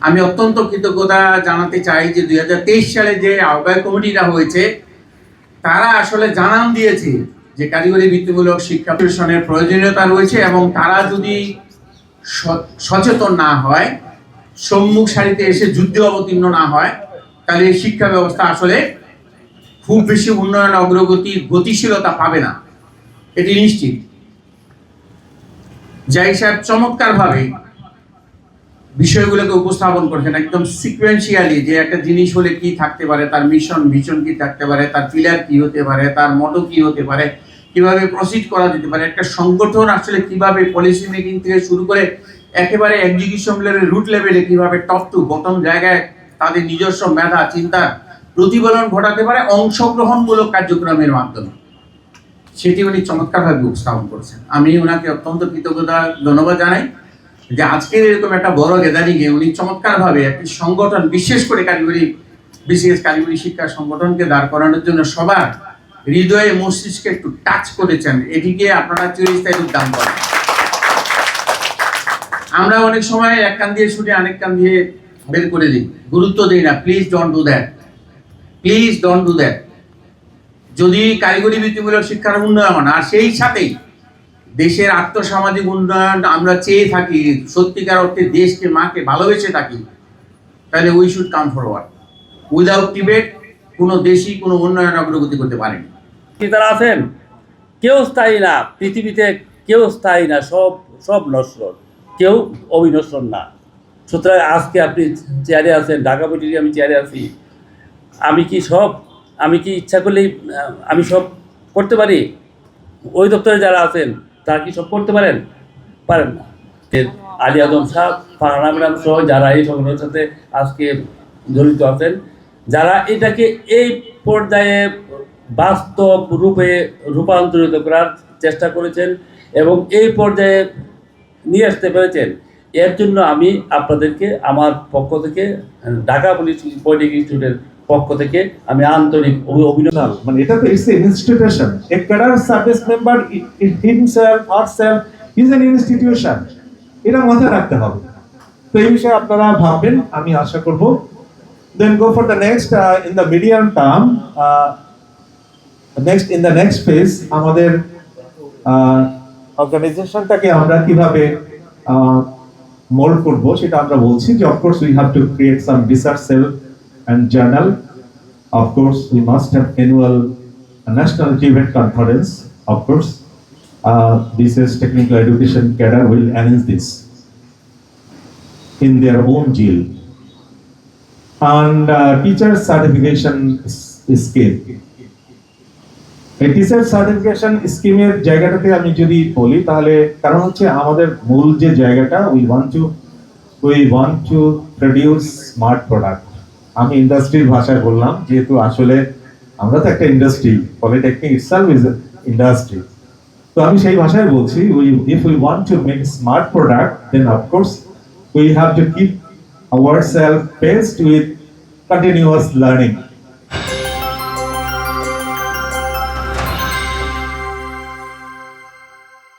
আমি অত্যন্ত কৃতজ্ঞতা জানাতে চাই যে 2023 সালে যে আহ্বায়ক কমিটিটা হয়েছে তারা আসলে জানান দিয়েছে যে কারিগরি বৃত্তিমূলক শিক্ষা প্রতিষ্ঠানের প্রয়োজনীয়তা রয়েছে, এবং তারা যদি সচেতন না হয়, সম্মুখ সারিতে এসে যুদ্ধে অবতীর্ণ না হয়, তাহলে এই শিক্ষা ব্যবস্থা আসলে খুব বেশি উন্নয়ন, অগ্রগতি, গতিশীলতা পাবে না, এটি নিশ্চিত। জাহিদ সাহেব চমৎকারভাবে বিষয়গুলোকে উপস্থাপন করছেন, একদম সিকোয়েন্সিয়ালি, যে একটা জিনিস হলে কি থাকতে পারে, তার মিশন ভিশন কি থাকতে পারে, তার পিলার কি হতে পারে, তার মটো কি হতে পারে, কিভাবে প্রসিড করা যেতে পারে, একটা সংগঠন আসলে কিভাবে পলিসি মেকিং থেকে শুরু করে একেবারে এক্সিকিউশন লেভেলে, রুট লেভেলে কিভাবে টপ টু বটম জায়গায় তাদের নিজস্ব মেধা চিন্তার প্রতিফলন ঘটাতে পারে অংশগ্রহণমূলক কার্যক্রমের মাধ্যমে, সেটি উনি চমৎকারভাবে উপস্থাপন করছেন। আমি ওনাকে অত্যন্ত কৃতজ্ঞতা ধন্যবাদ জানাই যে আজকের এরকম একটা বড় গ্যাদারিংয়ে উনি চমৎকারভাবে একটি সংগঠন, বিশেষ করে কারিগরি শিক্ষা সংগঠনকে দাঁড় করানোর জন্য সবার হৃদয়ে মস্তিষ্কে একটু টাচ করেছেন, এটিকে আপনারা চিরস্থায়ী উদ্যান করেন। আমরা অনেক সময় এক কান দিয়ে ছুটে আরেক কান দিয়ে বের করে দিই, গুরুত্ব দিই না। Please don't do that, please don't do that. যদি কারিগরি বৃত্তিমূলক শিক্ষার উন্নয়ন আর সেই সাথেই দেশের আর্থসামাজিক উন্নয়ন আমরা চেয়ে থাকি, সত্যিকার অর্থে দেশকে, মাকে ভালোবেসে থাকি, তাহলে we should come forward. Without debate কোনো দেশই কোনো উন্নয়ন অগ্রগতি করতে পারেনি। যারা আছেন কেউ স্থায়ী না, পৃথিবীতে কেউ স্থায়ী না, সব সব নশ্বর, কেউ অবিনশ্বর না। সুতরাং আজকে আপনি চেয়ারে আছেন, ঢাকা বৈঠকে আমি চেয়ারে আছি, আমি কি ইচ্ছা করলেই আমি সব করতে পারি? ওই দপ্তরে যারা আছেন তারা কি সব করতে পারেন? পারেন না। আলী আজম সাহেব, ফারহানা ম্যাডাম সহ যারা এই সংগঠনের সাথে আজকে জড়িত আছেন, যারা এটাকে এই পর্যায়ে বাস্তব রূপে রূপান্তরিত করার চেষ্টা করেছেন এবং এই পর্যায়ে নিয়ে আসতে পেরেছেন, এর জন্য আমি আপনাদেরকে আমার পক্ষ থেকে, ঢাকা পলিটেকনিক ইনস্টিটিউটের পক্ষ থেকে আমি আন্তরিক অভিনন্দন। মানে এটা তো it's an institution, A cadre service member himself herself is an institution, এটা মাথায় রাখতে হবে। তো এই বিষয়ে আপনারা ভাববেন, আমি আশা করব। Then go for the next in the medium term, in the next phase আমাদের অর্গানাইজেশনটাকে আমরা কিভাবে মোল্ড করব সেটা আমরা বলছি যে of course we have to create some research sell and journal. Of course, we must have annual national event conference. Of course, this is technical education cadre will arrange this in their own jail. And teacher certification scheme. এই teacher certification স্কিমের জায়গাটাতে আমি যদি বলি তাহলে কারণ হচ্ছে আমাদের মূল যে জায়গাটা we want to produce smart product. আমি ইন্ডাস্ট্রির ভাষায় বললাম, যেহেতু আসলে আমরা তো একটা industry, polytechnic itself is industry, তো আমি সেই ভাষায় বলছি if we want to make smart product, then of course we have to keep ourselves paced with continuous learning.